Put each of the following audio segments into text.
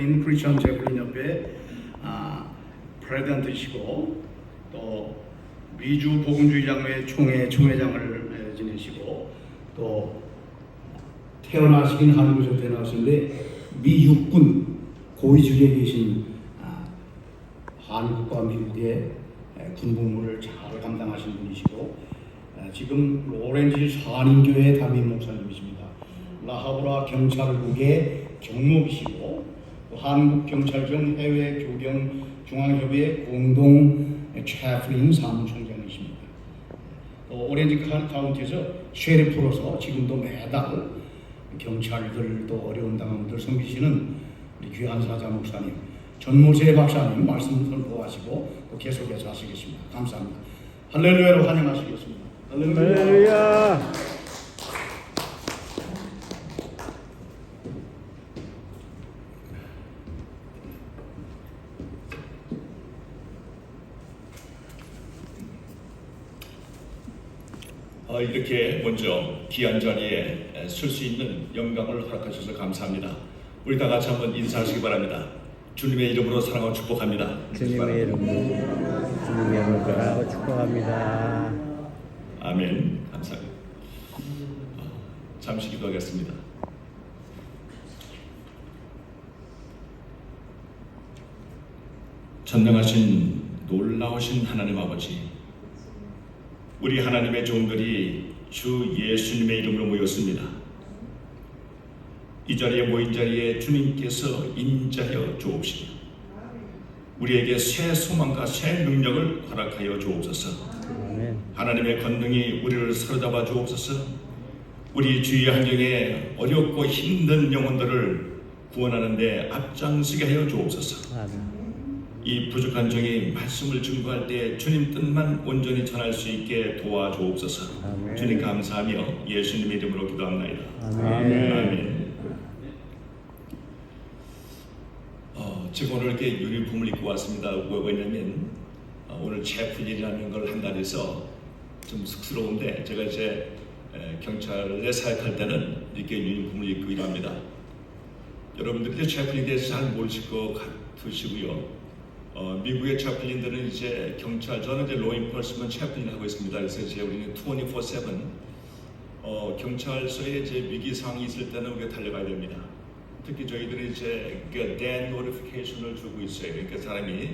크리스천 제플린 협회 프레젠트이시고 또 미주 복음주의장로회 총회장을 지내시고 또 태어나시긴 한국에서 태어나셨는데 미육군 고위직에 계신 한국과 미국의 군복무를 잘 감당하신 분이시고 지금 로렌지 산인교회 담임 목사님이십니다. 라하브라 경찰국의 경무이시고 한국경찰청 해외교경중앙협의회 공동 채플린 사무총장이십니다. 오렌지 카운티에서 쉐리프로서 지금도 매달 경찰들 또 어려운 당원들 섬기시는 우리 귀한 사자 목사님, 전모세 박사님 말씀 선포하시고 또 계속해서 하시겠습니다. 감사합니다. 할렐루야로 환영하시겠습니다. 할렐루야. 이렇게 먼저 귀한 자리에 설 수 있는 영광을 허락하셔서 감사합니다. 우리 다 같이 한번 인사하시기 바랍니다. 주님의 이름으로 사랑하고 축복합니다. 주님의 이름으로 사랑하고 축복합니다. 아멘. 감사합니다. 잠시 기도하겠습니다. 전능하신 놀라우신 하나님 아버지, 우리 하나님의 종들이 주 예수님의 이름으로 모였습니다. 이 자리에 모인 자리에 주님께서 인자하여 주옵시고 우리에게 새 소망과 새 능력을 허락하여 주옵소서. 아멘. 하나님의 권능이 우리를 사로잡아 주옵소서. 우리 주위 환경에 어렵고 힘든 영혼들을 구원하는 데 앞장서게 하여 주옵소서. 아멘. 이 부족한 종이 말씀을 증거할 때 주님 뜻만 온전히 전할 수 있게 도와주옵소서. 아멘. 주님 감사하며 예수님의 이름으로 기도합나이다. 아멘. 아멘. 제가 오늘 이렇게 유니폼을 입고 왔습니다. 왜냐면 오늘 채플린이라는 걸 한다 해서 좀 쑥스러운데, 제가 이제 경찰에 사역할 때는 이렇게 유니폼을 입고 일합니다. 여러분들이 채플린에 대해서 잘 모르실 것 같으시고요. 미국의 채플린들은 이제 경찰, 저는 이제 로인퍼스먼 채플린을 하고 있습니다. 그래서 이제 우리는 24/7 경찰서에 이제 위기 상황이 있을 때는 우리가 달려가야 됩니다. 특히 저희들은 이제 그 death notification을 주고 있어요. 그러니까 사람이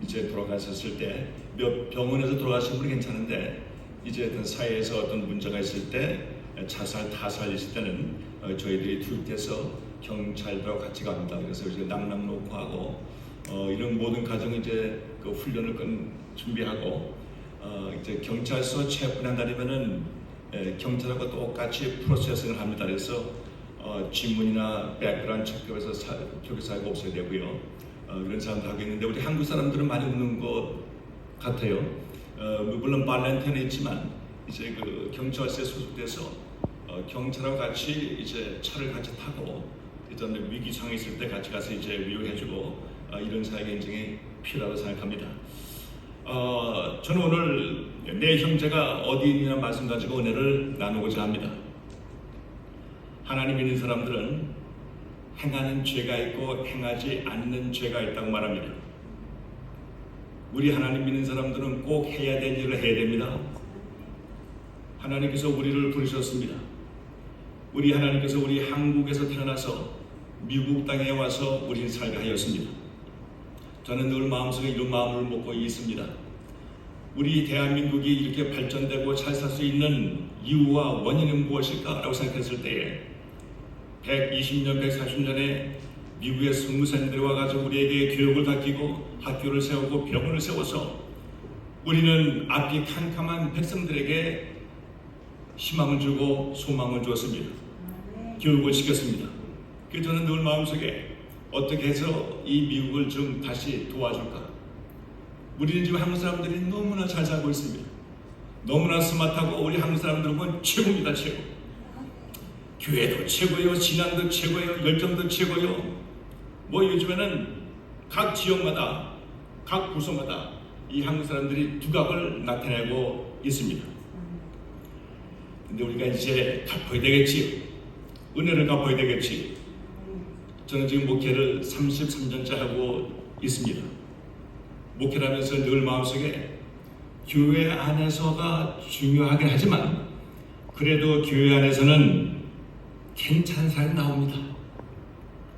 이제 돌아가셨을 때, 몇 병원에서 돌아가신 분이 괜찮은데 이제 어떤 사회에서 어떤 문제가 있을 때, 자살, 타살 있을 때는 저희들이 투입돼서 경찰들하고 같이 갑니다. 그래서 이제 낭랑 놓고 하고 이런 모든 과정 이제 그 훈련을 준비하고 이제 경찰서 체포한다면은 경찰하고 똑같이 프로세싱을 합니다. 그래서 지문이나 백그라운드 체크에서 교육사가 없어야 되고요. 그런 사람도 하고 있는데 우리 한국 사람들은 많이 없는 것 같아요. 물론 발렌티는 있지만 이제 그 경찰서에 소속돼서 경찰하고 같이 이제 차를 같이 타고 일단 위기 상황이 있을 때 같이 가서 이제 위로해주고 이런 사회가 굉장히 필요하다고 생각합니다. 저는 오늘 내 형제가 어디 있느냐 말씀 가지고 은혜를 나누고자 합니다. 하나님 믿는 사람들은 행하는 죄가 있고 행하지 않는 죄가 있다고 말합니다. 우리 하나님 믿는 사람들은 꼭 해야 될 일을 해야 됩니다. 하나님께서 우리를 부르셨습니다. 우리 하나님께서 우리 한국에서 태어나서 미국 땅에 와서 우리를 살게 하였습니다. 저는 늘 마음속에 이런 마음을 먹고 있습니다. 우리 대한민국이 이렇게 발전되고 잘 살 수 있는 이유와 원인은 무엇일까라고 생각했을 때에 120년, 140년에 미국의 선교사님들이 와가지고 우리에게 교육을 가르치고 학교를 세우고 병원을 세워서 우리는 앞이 캄캄한 백성들에게 희망을 주고 소망을 주었습니다. 교육을 시켰습니다. 그래서 저는 늘 마음속에 어떻게 해서 이 미국을 좀 다시 도와줄까? 우리는 지금 한국 사람들이 너무나 잘 살고 있습니다. 너무나 스마트하고 우리 한국 사람들은 최고입니다. 최고. 교회도 최고예요. 신앙도 최고예요. 열정도 최고예요. 뭐 요즘에는 각 지역마다 각 부서마다 이 한국 사람들이 두각을 나타내고 있습니다. 근데 우리가 이제 갚아야 되겠지. 은혜를 갚아야 되겠지. 저는 지금 목회를 33년째 하고 있습니다. 목회를 하면서 늘 마음속에 교회 안에서가 중요하긴 하지만 그래도 교회 안에서는 괜찮은 사람이 나옵니다.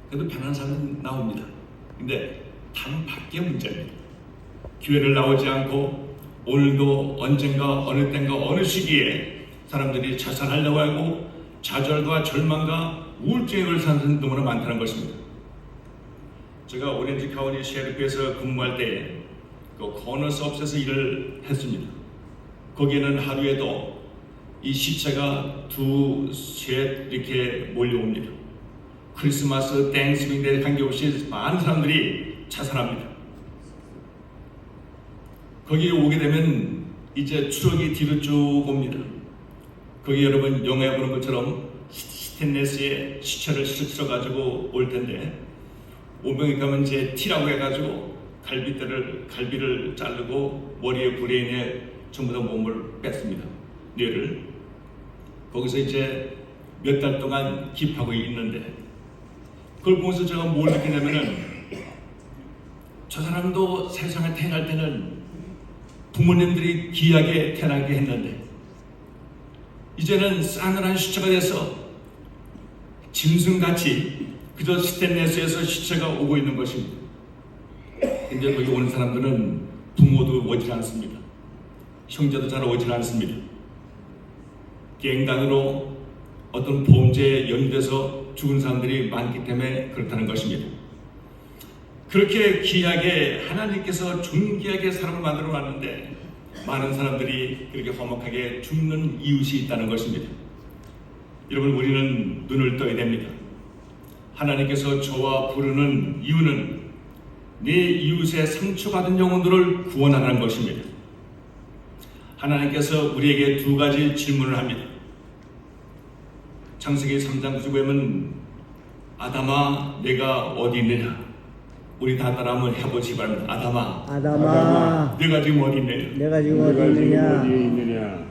그래도 편한 사람이 나옵니다. 근데 단 밖의 문제입니다. 교회를 나오지 않고 오늘도 언젠가 어느 때인가 어느 시기에 사람들이 자살하려고 하고 좌절과 절망과 우울증에 걸린 사람들이 너무나 많다는 것입니다. 제가 오렌지 카운티 셰리프에서 근무할 때 그 코너스업에서 일을 했습니다. 거기에는 하루에도 이 시체가 두셋 이렇게 몰려옵니다. 크리스마스, 땡스기빙 관계없이 많은 사람들이 자살합니다. 거기에 오게 되면 이제 추억이 뒤로 쭉 옵니다. 거기 여러분 영화에 보는 것처럼 스테인레스에 시체를 실어 가지고 올 텐데 오병에 가면 이제 티라고 해가지고 갈비를 자르고 머리에 브레인에 전부 다 몸을 뺐습니다. 뇌를. 거기서 이제 몇 달 동안 기입하고 있는데 그걸 보면서 제가 뭘 느끼냐면은 저 사람도 세상에 태어날 때는 부모님들이 귀하게 태어나게 했는데 이제는 싸늘한 시체가 돼서 짐승같이 그저 스테인레스에서 시체가 오고 있는 것입니다. 근데 거기 오는 사람들은 부모도 오질 않습니다. 형제도 잘 오질 않습니다. 갱단으로 어떤 범죄에 연루돼서 죽은 사람들이 많기 때문에 그렇다는 것입니다. 그렇게 귀하게 하나님께서 존귀하게 사람을 만들어 놨는데 많은 사람들이 그렇게 험악하게 죽는 이웃이 있다는 것입니다. 여러분 우리는 눈을 떠야 됩니다. 하나님께서 저와 부르는 이유는 내 이웃의 상처받은 영혼들을 구원하는 것입니다. 하나님께서 우리에게 두 가지 질문을 합니다. 창세기 3장 9절에 보면 아담아 내가 어디 있느냐. 우리 다 따라 한번 해보시기 바랍니다. 아담아 내가 지금 어디 있느냐. 내가 지금 어디 있느냐.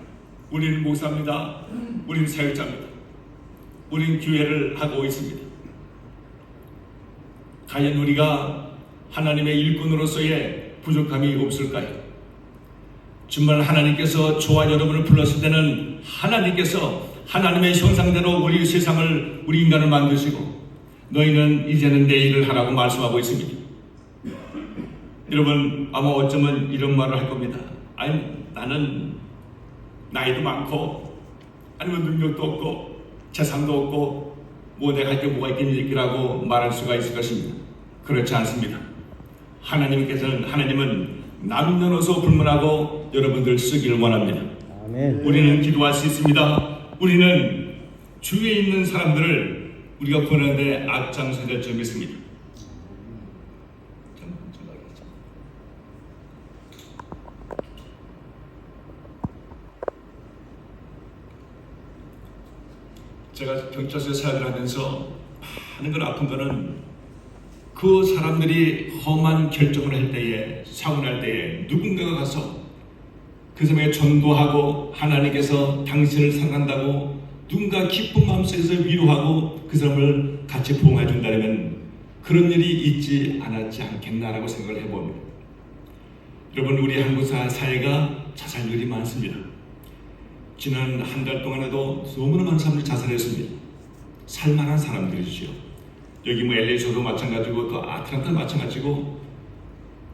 우리는 목사입니다. 우리는 사역자입니다. 우리는 교회를 하고 있습니다. 과연 우리가 하나님의 일꾼으로서의 부족함이 없을까요? 정말 하나님께서 저와 여러분을 불렀을 때는 하나님께서 하나님의 형상대로 우리 세상을 우리 인간을 만드시고 너희는 이제는 내 일을 하라고 말씀하고 있습니다. 여러분 아마 어쩌면 이런 말을 할 겁니다. 아니 나는 나이도 많고 아니면 능력도 없고 재산도 없고 뭐 내가 할 게 뭐가 있겠니라고 말할 수가 있을 것입니다. 그렇지 않습니다. 하나님은 남녀노소 불문하고 여러분들 쓰기를 원합니다. 아멘. 우리는 기도할 수 있습니다. 우리는 주위에 있는 사람들을 우리가 보내는데 앞장서야 될 점이 있습니다. 제가 경찰서에 사역을 하면서 많은 걸 아픈 거는 그 사람들이 험한 결정을 할 때에 사고를 할 때에 누군가가 가서 그 사람에게 전도하고 하나님께서 당신을 사랑한다고 누군가 기쁜 마음속에서 위로하고 그 사람을 같이 보응해 준다면 그런 일이 있지 않았지 않겠나라고 생각을 해봅니다. 여러분 우리 한국 사회가 자살률이 많습니다. 지난 한 달 동안에도 너무나 많은 사람들이 자살했습니다. 살만한 사람들이죠. 여기 뭐 LA에서도 마찬가지고 또 아틀란타 마찬가지고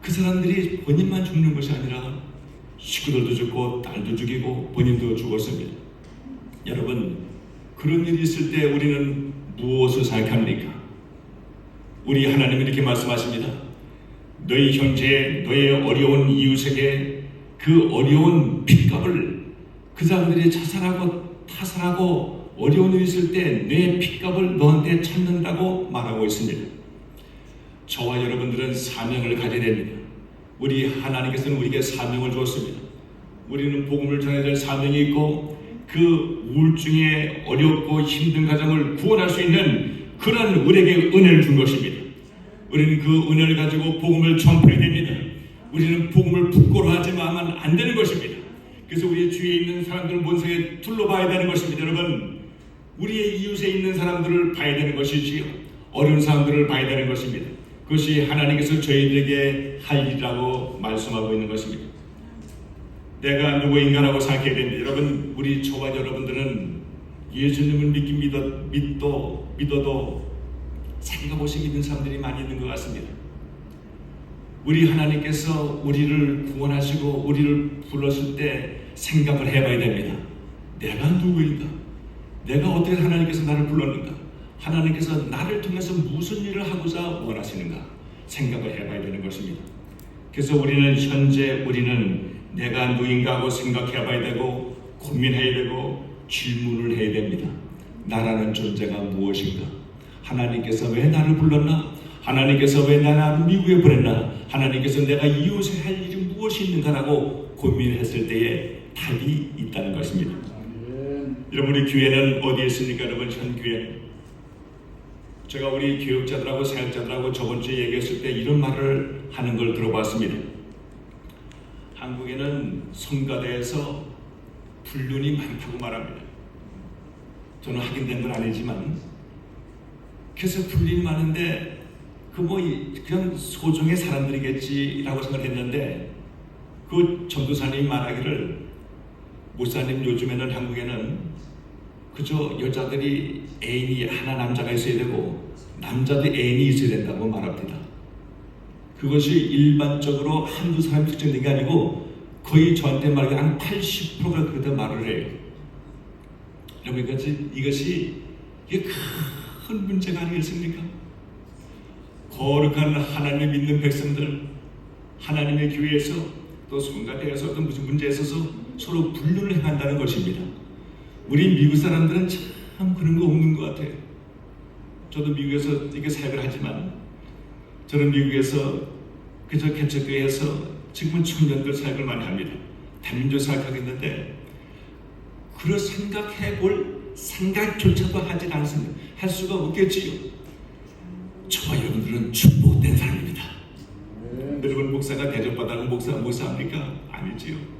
그 사람들이 본인만 죽는 것이 아니라 식구들도 죽고 딸도 죽이고 본인도 죽었습니다. 여러분 그런 일이 있을 때 우리는 무엇을 생각합니까? 우리 하나님이 이렇게 말씀하십니다. 너희 형제 너의 어려운 이웃에게 그 어려운 핏값을 그 사람들이 자살하고 타살하고 어려운 일이 있을 때 내 핏값을 너한테 찾는다고 말하고 있습니다. 저와 여러분들은 사명을 가져야 됩니다. 우리 하나님께서는 우리에게 사명을 주었습니다. 우리는 복음을 전해야 될 사명이 있고 그 우울증에 어렵고 힘든 가정을 구원할 수 있는 그런 우리에게 은혜를 준 것입니다. 우리는 그 은혜를 가지고 복음을 전파해야 됩니다. 우리는 복음을 부끄러워하지만 안 되는 것입니다. 그래서 우리의 주위에 있는 사람들을 본성에 둘러봐야 되는 것입니다. 여러분 우리의 이웃에 있는 사람들을 봐야 되는 것이지요. 어려운 사람들을 봐야 되는 것입니다. 그것이 하나님께서 저희들에게 할 일이라고 말씀하고 있는 것입니다. 내가 누구인가라고 생각해야 됩니다. 여러분, 우리 저와 여러분들은 예수님을 믿어도 생각 없이 믿는 사람들이 많이 있는 것 같습니다. 우리 하나님께서 우리를 구원하시고 우리를 불렀을 때 생각을 해봐야 됩니다. 내가 누구인가? 내가 어떻게 하나님께서 나를 불렀는가? 하나님께서 나를 통해서 무슨 일을 하고자 원하시는가? 생각을 해봐야 되는 것입니다. 그래서 우리는 내가 누구인가 하고 생각해봐야 되고 고민해야 되고 질문을 해야 됩니다. 나라는 존재가 무엇인가? 하나님께서 왜 나를 불렀나? 하나님께서 왜 나를 미국에 보냈나? 하나님께서 내가 이웃에 할 일이 무엇이 있는가라고 고민했을 때에 답이 있다는 것입니다. 여러분, 우리 교회는 어디에 있습니까? 여러분, 현 교회. 제가 우리 교육자들하고 사역자들하고 저번 주에 얘기했을 때 이런 말을 하는 걸 들어봤습니다. 한국에는 성가대에서 불륜이 많다고 말합니다. 저는 확인된 건 아니지만, 그래서 불륜이 많은데 그냥 소중의 사람들이겠지라고 생각했는데, 그 전도사님이 말하기를, 목사님, 요즘에는 한국에는 그저 여자들이 애인이 하나 남자가 있어야 되고 남자도 애인이 있어야 된다고 말합니다. 그것이 일반적으로 한두 사람이 특정된 게 아니고 거의 저한테 말하기 한 80%가 그렇게 말을 해요. 여러분, 이게 큰 문제가 아니겠습니까? 거룩한 하나님을 믿는 백성들, 하나님의 교회에서 또 성가대에서 어떤 무슨 문제에 있어서 서로 불륜을 행한다는 것입니다. 우리 미국 사람들은 참 그런 거 없는 것 같아요. 저도 미국에서 이렇게 사역을 하지만, 저는 미국에서 그저 개척교회에서 지금은 청년들 사역을 많이 합니다. 다민족 사역하고 있는데 그런 생각해볼 생각조차도 하지 않습니다. 할 수가 없겠지요. 저와 여러분들은 축복된 사람입니다. 여러분, 목사가 대접받아서 목사합니까? 아니지요.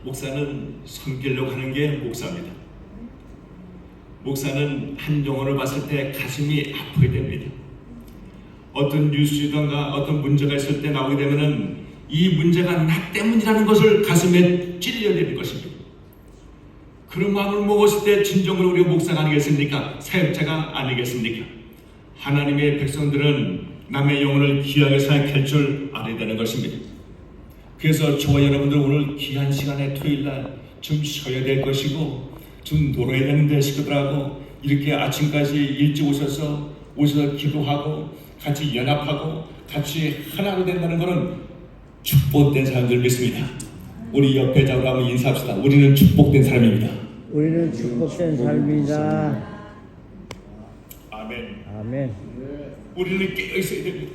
목사는 섬기려고 하는 게 목사입니다. 목사는 한 영혼을 봤을 때 가슴이 아프게 됩니다. 어떤 뉴스든가 어떤 문제가 있을 때 나오게 되면은 이 문제가 나 때문이라는 것을 가슴에 찔려야 되는 것입니다. 그런 마음을 먹었을 때 진정으로 우리가 목사가 아니겠습니까? 사역자가 아니겠습니까? 하나님의 백성들은 남의 영혼을 귀하게 생각할 줄 알아야 되는 것입니다. 그래서 저와 여러분들 오늘 귀한 시간에 토요일날 좀 쉬어야 될 것이고 좀 놀아야 되는데, 식구들하고 이렇게 아침까지 일찍 오셔서 기도하고 같이 연합하고 같이 하나로 된다는 것은 축복된 사람들 믿습니다. 우리 옆에 자로 한번 인사합시다. 우리는 축복된 사람입니다. 우리는 축복된 삶이다. 아멘. 아멘. 우리는 깨어 있어야 됩니다.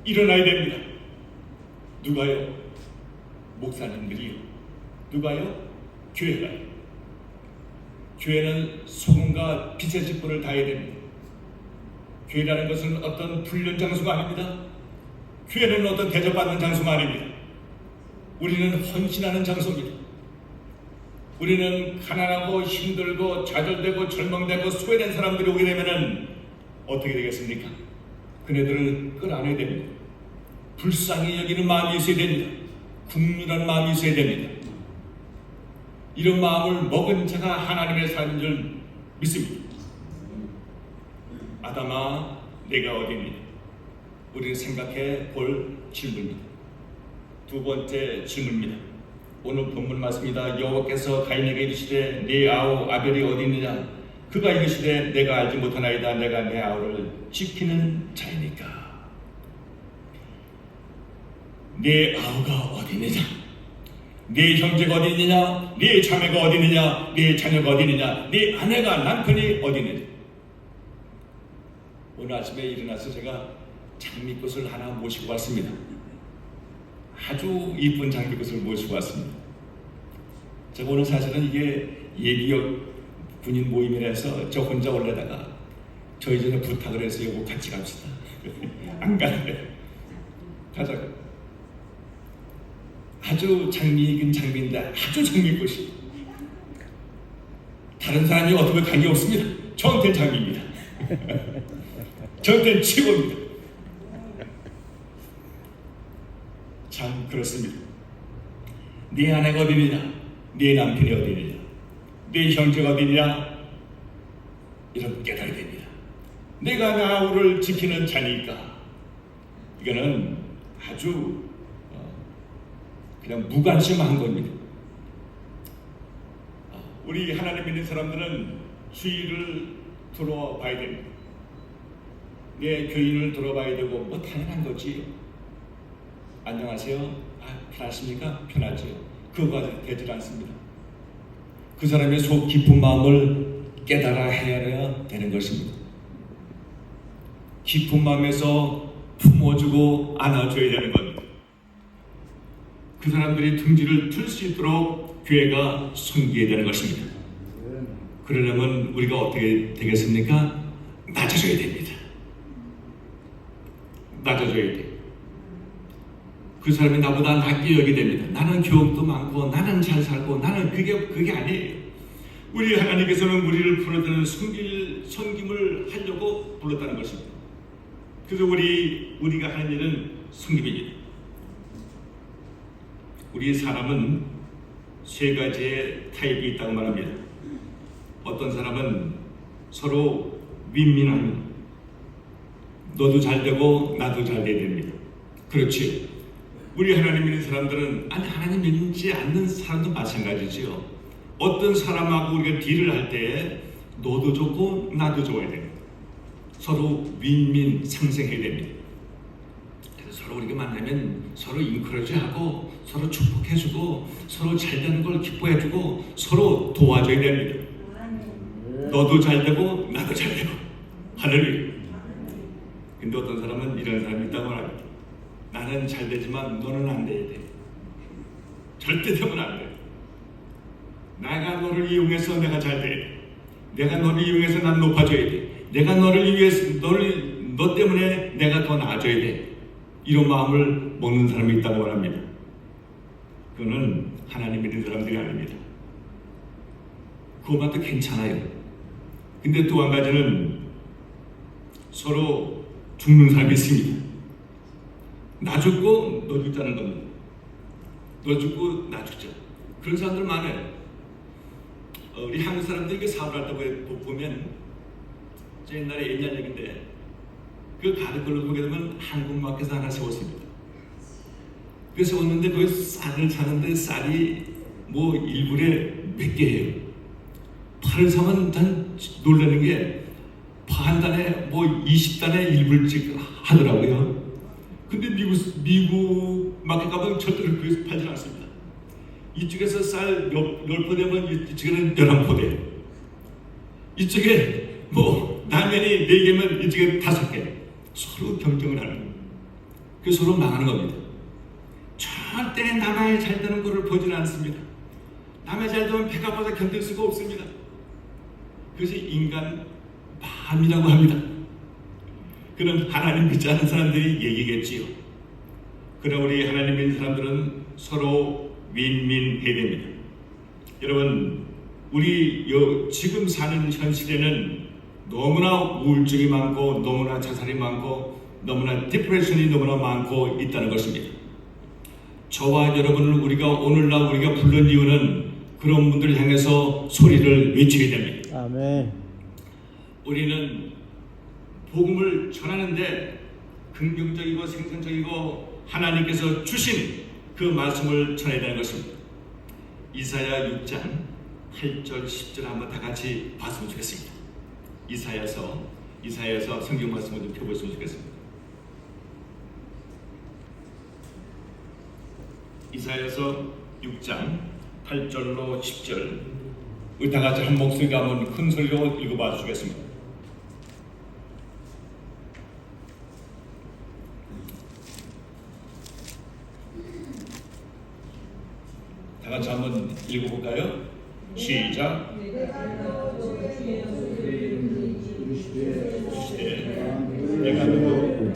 일어나야 됩니다. 누가요? 목사님들이요. 누가요? 교회가요. 교회는 소금과 빛의 직분을 다해야 됩니다. 교회라는 것은 어떤 훈련 장소가 아닙니다. 교회는 어떤 대접받는 장소가 아닙니다. 우리는 헌신하는 장소입니다. 우리는 가난하고 힘들고 좌절되고 절망되고 소외된 사람들이 오게 되면은 어떻게 되겠습니까? 그네들을 끌어안아야 됩니다. 불쌍히 여기는 마음이 있어야 됩니다. 국률한 마음이 있어야 됩니다. 이런 마음을 먹은 자가 하나님의 사람인 줄 믿습니다. 아담아, 내가 어디니? 우리는 생각해 볼 질문입니다. 두 번째 질문입니다. 오늘 본문 말씀입니다. 여호와께서 가인에게 이르시되 네 아우 아벨이 어디 있느냐? 그가 이르시되 내가 알지 못하나이다. 내가 내 아우를 지키는 자이니까. 네 아우가 어디 있느냐? 네 형제가 어디 있느냐? 네 자매가 어디 있느냐? 네 자녀가 어디 있느냐? 네 아내가 남편이 어디 있느냐? 오늘 아침에 일어나서 제가 장미꽃을 하나 모시고 왔습니다. 아주 이쁜 장미꽃을 모시고 왔습니다. 제가 오늘 사실은 이게 예비역 군인 모임이라서 저 혼자 올라다가 저희 전에 부탁을 해서 여보 같이 갑시다. 안 가는데 가자고. 아주 장미이긴 장미인데 아주 장미꽃이 다른 사람이 어떻게 관계 없습니다. 저한테는 장미입니다. 저한테는 최고입니다. 참 그렇습니다. 네 아내가 어디냐, 네 남편이 어디냐, 네 형제가 어디냐, 이런 깨달이 됩니다. 내가 나우를 지키는 자니까. 이거는 아주 그냥 무관심한 겁니다. 우리 하나님 믿는 사람들은 주의를 들어봐야 됩니다. 내 교인을 들어봐야 되고 뭐 당연한 거지. 안녕하세요. 편하십니까? 편하지요. 그거가 되질 않습니다. 그 사람의 속 깊은 마음을 깨달아 헤아려야 되는 것입니다. 깊은 마음에서 품어주고 안아줘야 되는 겁니다. 그 사람들이 둥지를 틀 수 있도록 교회가 섬기게 되는 것입니다. 그러려면 우리가 어떻게 되겠습니까? 낮아져야 됩니다. 낮아져야 돼요. 그 사람이 나보다 낮게 여기게 됩니다. 나는 교육도 많고 나는 잘 살고 나는 그게 아니에요. 우리 하나님께서는 우리를 불러드는 섬김을 하려고 불렀다는 것입니다. 그래서 우리가 하는 일은 섬김입니다. 우리 사람은 세 가지의 타입이 있다고 말합니다. 어떤 사람은 서로 윈윈합니다. 너도 잘 되고 나도 잘 돼야 됩니다. 그렇지. 우리 하나님 믿는 사람들은 하나님 믿지 않는 사람도 마찬가지지요. 어떤 사람하고 우리가 딜을 할 때 너도 좋고 나도 좋아야 됩니다. 서로 윈윈 상생해야 됩니다. 그래서 서로 우리가 만나면 서로 인커러지하고 서로 축복해주고 서로 잘되는 걸 기뻐해주고 서로 도와줘야 됩니다. 너도 잘되고 나도 잘되고 할렐루야. 근데 어떤 사람은 이런 사람이 있다고 합니다. 나는 잘되지만 너는 안 돼야 돼. 절대 되면 안 돼. 내가 너를 이용해서 내가 잘 돼야 돼. 내가 너를 이용해서 난 높아져야 돼. 내가 너를 이용해서 너 때문에 내가 더 나아져야 돼. 이런 마음을 먹는 사람이 있다고 합니다. 그거는 하나님 믿는 사람들이 아닙니다. 그것만도 괜찮아요. 근데 또 한 가지는 서로 죽는 사람이 있습니다. 나 죽고 너 죽자는 겁니다. 너 죽고 나 죽자. 그런 사람들 많아요. 우리 한국 사람들이 그 사업을 할 때 보면 저 옛날에 옛날 얘기인데 그 가득걸로 보게 되면 한국마켓에서 하나 세웠습니다. 그 세웠는데 거기 쌀을 사는데 쌀이 뭐 1불에 몇 개예요. 파를 사면 난 놀라는 게 파 한 단에 뭐 20단에 1불씩 하더라고요. 근데 미국 마켓 가면 절대로 그렇게 팔지 않습니다. 이쪽에서 쌀 10포 되면 이쪽에는 11포 돼요. 이쪽에 뭐 라면이 4개면 이쪽에 5개. 서로 경쟁을 하는 거예요. 그래서 서로 망하는 겁니다. 절대 남의 잘 되는 것을 보지는 않습니다. 남의 잘 되면 배가 고파서 견딜 수가 없습니다. 그것이 인간 마음이라고 합니다. 그럼 하나님 믿지 않는 사람들이 얘기겠지요. 그러나 우리 하나님 믿는 사람들은 서로 윈윈해야 됩니다. 여러분, 우리 지금 사는 현실에는 너무나 우울증이 많고 너무나 자살이 많고 너무나 디프레션이 너무나 많고 있다는 것입니다. 저와 여러분을 오늘날 우리가 부른 이유는 그런 분들을 향해서 소리를 외쳐야 됩니다. 아멘. 우리는 복음을 전하는데 긍정적이고 생산적이고 하나님께서 주신 그 말씀을 전해야 되는 것입니다. 이사야 6장 8절 10절 한번 다 같이 봤으면 좋겠습니다. 이사야서 성경 말씀을 좀 펴보시면 좋겠습니다. 이사야서 6장 8절로 10절 우리 다 같이 한 목소리로 한번 큰 소리로 읽어봐 주겠습니다. 다 같이 한번 읽어볼까요? 시작. 내가 누구?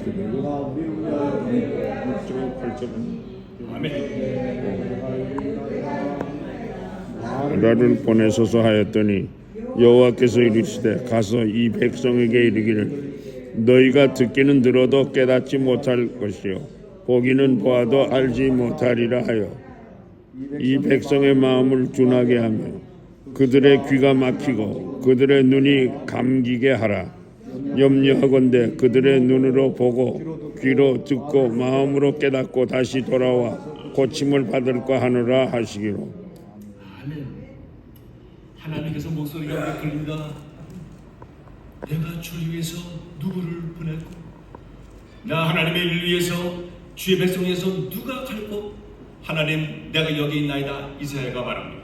나를 보내소서 하였더니 여호와께서 이르시되 가서 이 백성에게 이르기를 너희가 듣기는 들어도 깨닫지 못할 것이요 보기는 보아도 알지 못하리라 하여 이 백성의 마음을 둔하게 하며 그들의 귀가 막히고 그들의 눈이 감기게 하라. 염려하건대 그들의 눈으로 보고 귀로 듣고 마음으로 깨닫고 다시 돌아와 고침을 받을까 하노라 하시기로. 아멘. 하나님께서 목소리가 들립니다. 내가 주를 위해서 누구를 보냈고 나 하나님의 일을 위해서 주의 백성 위해서 누가 갈고 하나님 내가 여기 있나이다. 이사야가 말합니다.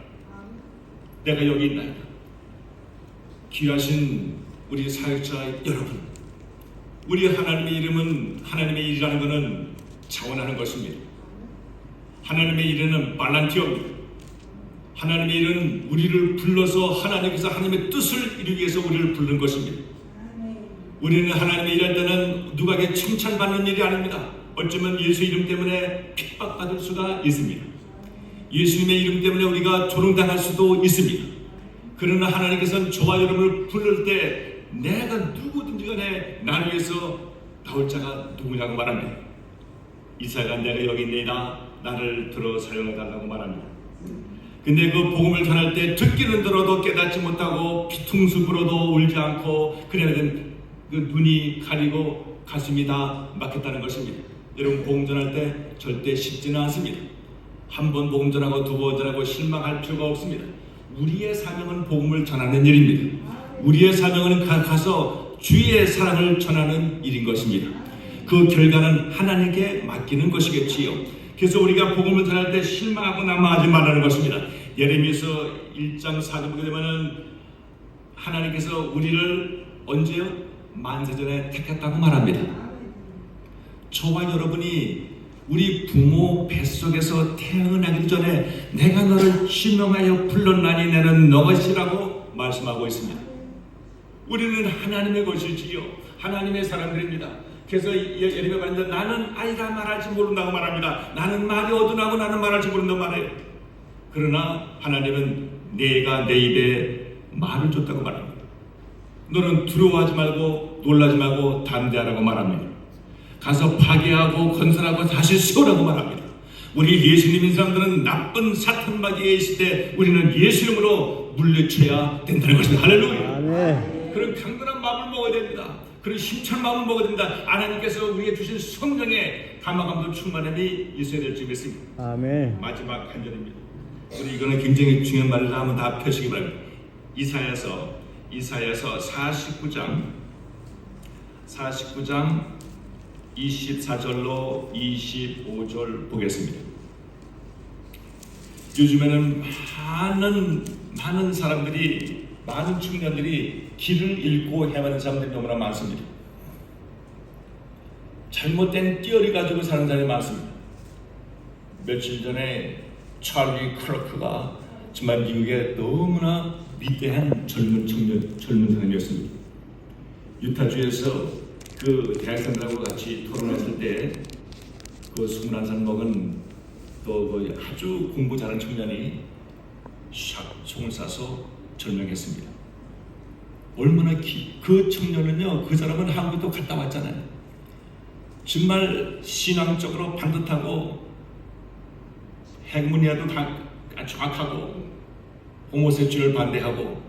내가 여기 있나이다. 귀하신 우리 사역자 여러분, 우리 하나님의 이름은 하나님의 일이라는 것은 자원하는 것입니다. 하나님의 일은 발란티어입니다. 하나님의 일은 우리를 불러서 하나님께서 하나님의 뜻을 이루기 위해서 우리를 부른 것입니다. 우리는 하나님의 일할 때는 누구에게 칭찬받는 일이 아닙니다. 어쩌면 예수 이름 때문에 핍박받을 수가 있습니다. 예수님의 이름 때문에 우리가 조롱당할 수도 있습니다. 그러나 하나님께서는 저와 여러분을 부를 때 내가 누구든지 간에 나를 위해서 나올 자가 누구냐고 말합니다. 이사야가 내가 여기 있네이다. 나를 들어 사용해달라고 말합니다. 근데 그 복음을 전할 때 듣기는 들어도 깨닫지 못하고 피퉁수 불어도 울지 않고 그래야 된 그 눈이 가리고 가슴이 다 막혔다는 것입니다. 여러분 복음 전할 때 절대 쉽지는 않습니다. 한 번 복음 전하고 두 번 전하고 실망할 필요가 없습니다. 우리의 사명은 복음을 전하는 일입니다. 우리의 사명은 가서 주의 사랑을 전하는 일인 것입니다. 그 결과는 하나님께 맡기는 것이겠지요. 그래서 우리가 복음을 전할 때 실망하고 난무하지 말라는 것입니다. 예레미야서 1장 4절 보게 되면은 하나님께서 우리를 언제요? 만세전에 택했다고 말합니다. 저와 여러분이 우리 부모 뱃속에서 태어나기 전에 내가 너를 지명하여 불렀나니 너는 너것이라고 말씀하고 있습니다. 우리는 하나님의 것이지요. 하나님의 사람들입니다. 그래서 예레미야 말합니다. 나는 아이가 말할지 모른다고 말합니다. 나는 말이 어둔하고 나는 말할지 모른다고 말해요. 그러나 하나님은 내가 내 입에 말을 줬다고 말합니다. 너는 두려워하지 말고 놀라지 말고 담대하라고 말합니다. 가서 파괴하고 건설하고 다시 세우라고 말합니다. 우리 예수 믿는 사람들은 나쁜 사탄 마귀에 있을 때 우리는 예수 이름으로 물리쳐야 된다는 것입니다. 할렐루야. 아멘. 그런 강건한 마음을 먹어야 됩니다. 그런 힘찬 마음을 먹어야 됩니다. 하나님께서 우리에게 주신 성령의 감화감도 충만함이 있어야 될 줄 믿습니다. 아멘. 마지막 마지막 한 절입니다. 우리 이거는 굉장히 중요한 말을 한번 다 펴시기 바랍니다. 이사야서 49장 24절로 25절 보겠습니다. 요즘에는 많은 사람들이, 많은 청년들이 길을 잃고 헤매는 사람들이 너무나 많습니다. 잘못된 띠어리 가지고 사는 사람이 많습니다. 며칠 전에 찰리 클러크가 정말 미국의 너무나 위대한 젊은 사람이었습니다. 유타주에서 그 대학생들하고 같이 토론했을 때 그 21살 먹은 그 아주 공부 잘하는 청년이 샥 총을 쏴서 절명했습니다. 얼마나 그 청년은요, 그 사람은 한국도 갔다 왔잖아요. 정말 신앙적으로 반듯하고 핵문이라도 정확하고 호모섹슈얼 반대하고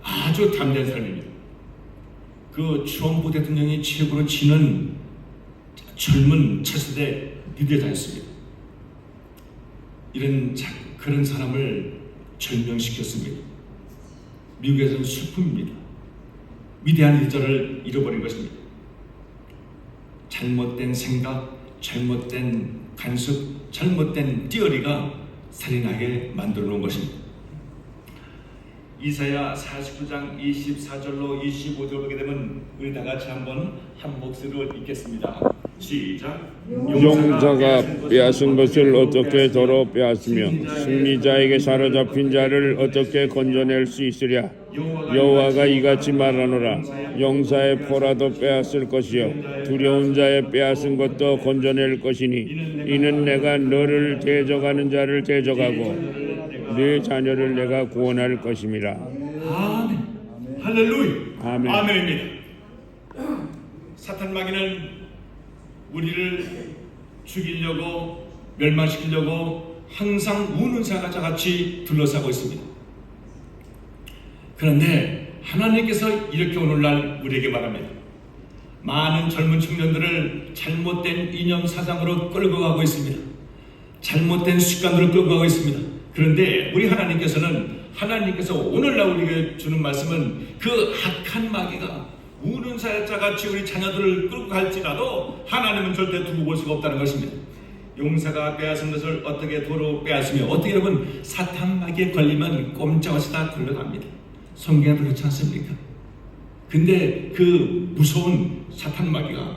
아주 담대한 사람입니다. 그 트럼프 대통령이 최고로 치는 젊은 차세대 리더자였습니다. 그런 사람을 절명시켰습니다. 미국에서는 슬픔입니다. 위대한 리더를 잃어버린 것입니다. 잘못된 생각, 잘못된 간섭, 잘못된 띠어리가 살인하게 만들어 놓은 것입니다. 이사야 49장 24절로 25절 보게 되면 우리 다 같이 한번 한 목소리로 읽겠습니다. 시작. 용사가 빼앗은 것을 어떻게 도로 빼앗으며 승리자에게 사로잡힌 자를 어떻게 건져낼 수 있으랴. 여호와가 이같이 말하노라. 용사의 포라도 빼앗을 것이요 두려운 자의 빼앗은 것도 건져낼 것이니 이는 내가 너를 대적하는 자를 대적하고 네 자녀를 내가 구원할 것임이라. 아멘. 할렐루야. 아멘. 아멘입니다. 사탄 마귀는 우리를 죽이려고 멸망시키려고 항상 우는 사자같이 같이 둘러싸고 있습니다. 그런데 하나님께서 이렇게 오늘날 우리에게 말합니다. 많은 젊은 청년들을 잘못된 이념 사상으로 끌고 가고 있습니다. 잘못된 습관으로 끌고 가고 있습니다. 그런데 우리 하나님께서 오늘날 우리에게 주는 말씀은 그 악한 마귀가 우는 사자같이 우리 자녀들을 끌고 갈지라도 하나님은 절대 두고 볼 수가 없다는 것입니다. 용사가 빼앗은 것을 어떻게 도로 빼앗으며 어떻게 여러분 사탄 마귀에 걸리면 꼼짝없이 다 걸려갑니다. 성경에 그렇지 않습니까? 근데 그 무서운 사탄 마귀가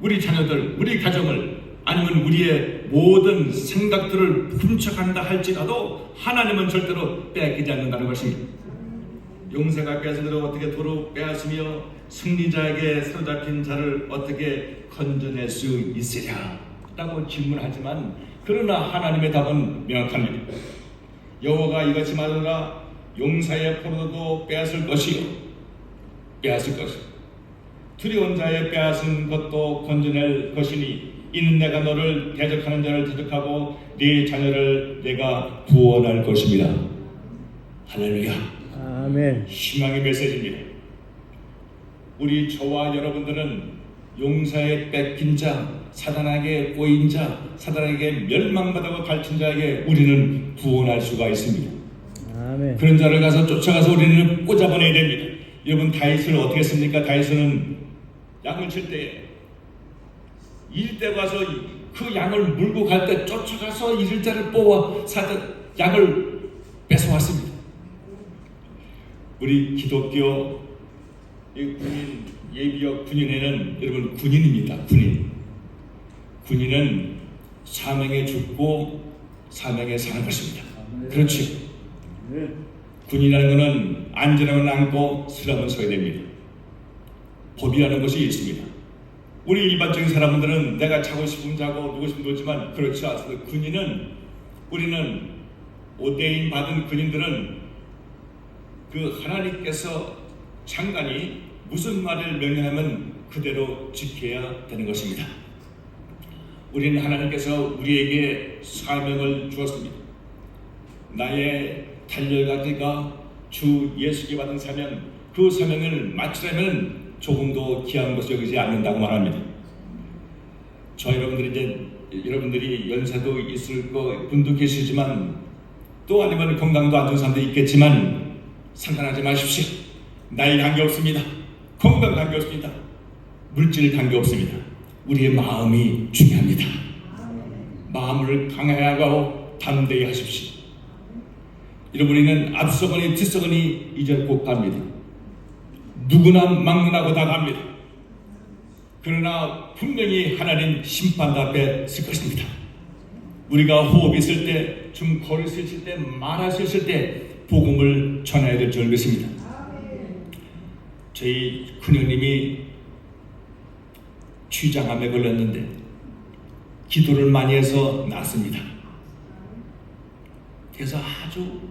우리 자녀들, 우리 가정을 아니면 우리의 모든 생각들을 훔쳐간다 할지라도 하나님은 절대로 빼앗기지 않는다는 것입니다. 용사가 빼앗은 것을 어떻게 도로 빼앗으며 승리자에게 사로잡힌 자를 어떻게 건져낼 수 있으랴 라고 질문하지만 그러나 하나님의 답은 명확합니다. 여호와가 이같이 말하노라 용사의 포도도 빼앗을 것이요 두려운 자의 빼앗은 것도 건져낼 것이니 이는 내가 너를 대적하는 자를 대적하고 네 자녀를 내가 구원할 것입니다. 할렐루야. 아멘. 희망의 메시지입니다. 우리 저와 여러분들은 용사의 뺏긴 자, 사단에게 꼬인 자, 사단에게 멸망받아고 갇힌 자에게 우리는 구원할 수가 있습니다. 아멘. 그런 자를 쫓아가서 우리는 꽂아보내야 됩니다. 여러분 다윗을 어떻게 했습니까? 다윗은 양을 칠 때 잃을 때 가서 그 양을 물고 갈 때 쫓아가서 잃을 자를 뽑아 양을 뺏어왔습니다. 우리 기독교 군인 예비역 군인에는 여러분 군인입니다. 군인은 사명에 죽고 사명에 사는 것입니다. 그렇지. 군인이라는 것은 안전함을 안고 쓰라면 서야 됩니다. 법이라는 것이 있습니다. 우리 일반적인 사람들은 내가 자고 싶으면 자고 누구 싶으면 놀지만 그렇지 않습니다. 우리는 오대인 받은 군인들은 그 하나님께서 장관이 무슨 말을 명령하면 그대로 지켜야 되는 것입니다. 우리는 하나님께서 우리에게 사명을 주었습니다. 나의 달려가기가 주 예수께 받은 사명, 그 사명을 마치려면 조금도 귀한 것을 여기지 않는다고 말합니다. 여러분들이 연세도 있을 분도 계시지만 또 아니면 건강도 안 좋은 사람도 있겠지만 상관하지 마십시오. 나이 관계없습니다. 건강 관계없습니다. 물질 관계없습니다. 우리의 마음이 중요합니다. 마음을 강하게 하고 담대히 하십시오. 여러분이는 앞서거니 뒤서거니 이제 곧 갑니다. 누구나 막론하고 다 갑니다. 그러나 분명히 하나님 심판 앞에 설 것입니다. 우리가 호흡이 있을 때, 좀 걸을 수 있을 때, 말할 수 있을 때 복음을 전해야 될 줄 믿습니다. 저희 큰형님이 췌장암에 걸렸는데 기도를 많이 해서 낫습니다. 그래서 아주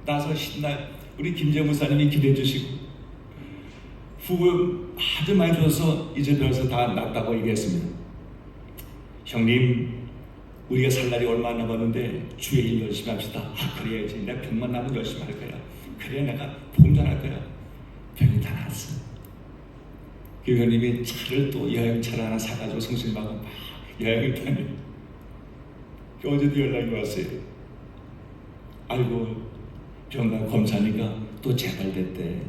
나서 우리 김재 목사님이 기도해 주시고 후보 아주 많이 줘서 이제 별서 다 낫다고 얘기했습니다. 형님, 우리가 살 날이 얼마 안 남았는데 주의 일 열심히 합시다. 그래야지. 내가 병만 나면 열심히 할 거야. 그래야 내가 복음 전할 거야. 병이 다 나았어. 그 형님이 차를 또 여행차를 하나 사가지고 성심하고 막 여행을 다녀. 어제도 연락이 왔어요. 아이고, 병간 검사니까 또 재발됐대.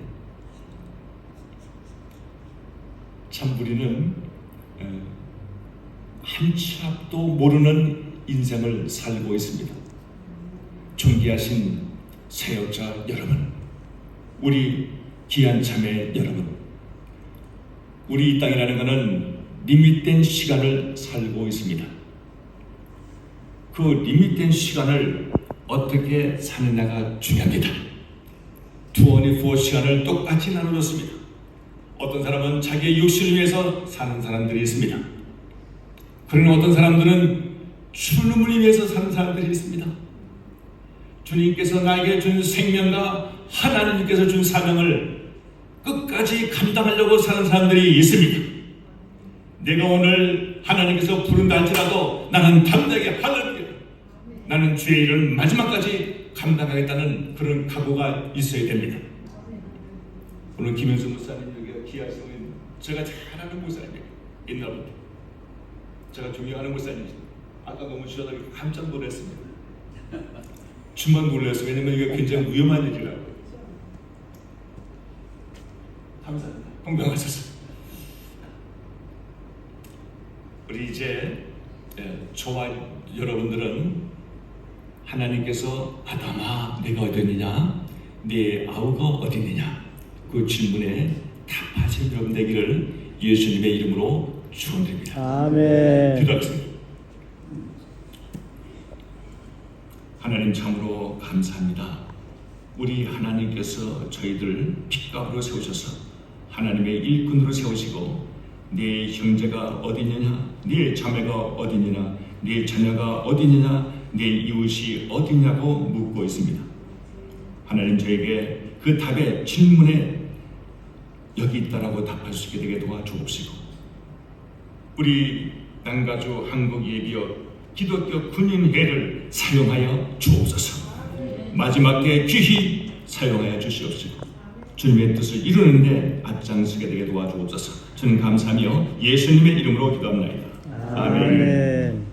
참 우리는 한 치 앞도 모르는 인생을 살고 있습니다. 존귀하신 사역자 여러분, 우리 귀한 자매 여러분, 우리 이 땅이라는 것은 리밋된 시간을 살고 있습니다. 그 리밋된 시간을 어떻게 사느냐가 중요합니다. 24시간을 똑같이 나눠줬습니다. 어떤 사람은 자기의 육신을 위해서 사는 사람들이 있습니다. 그러나 어떤 사람들은 주님을 위해서 사는 사람들이 있습니다. 주님께서 나에게 준 생명과 하나님께서 준 사명을 끝까지 감당하려고 사는 사람들이 있습니다. 내가 오늘 하나님께서 부른다 할지라도 나는 담대하게 할렐루야. 나는 주의 일을 마지막까지 감당하겠다는 그런 각오가 있어야 됩니다. 오늘 김현수 목사님 여기가 기하성인 제가 잘 아는 목사님이에요. 옛날부터 제가 존경하는 목사님이죠. 아까 너무 주셔서 깜짝 놀랐습니다. 주만 놀랐어요. 왜냐면 이게 굉장히 위험한 일이라고. 감사합니다. 건강하셔서. 우리 이제 저와 여러분들은 하나님께서 아담아 내가 어디느냐 네 아우가 어디느냐 그 질문에 답하신 여러분 되기를 예수님의 이름으로 축원드립니다. 아멘. 기도하겠습니다. 하나님 참으로 감사합니다. 우리 하나님께서 저희들 핏값으로 세우셔서 하나님의 일꾼으로 세우시고 네 형제가 어디느냐 네 자매가 어디느냐 네 자녀가 어디느냐 네 이웃이 어디냐고 묻고 있습니다. 하나님 저에게 그 답의 질문에 여기 있다라고 답할 수 있게 되게 도와주옵시고 우리 남가주 한국예비역 기독교 군인회를 사용하여 주옵소서. 마지막 때 귀히 사용하여 주시옵시고 주님의 뜻을 이루는데 앞장서게 되게 도와주옵소서. 저는 감사하며 예수님의 이름으로 기도합니다. 아멘. 아멘.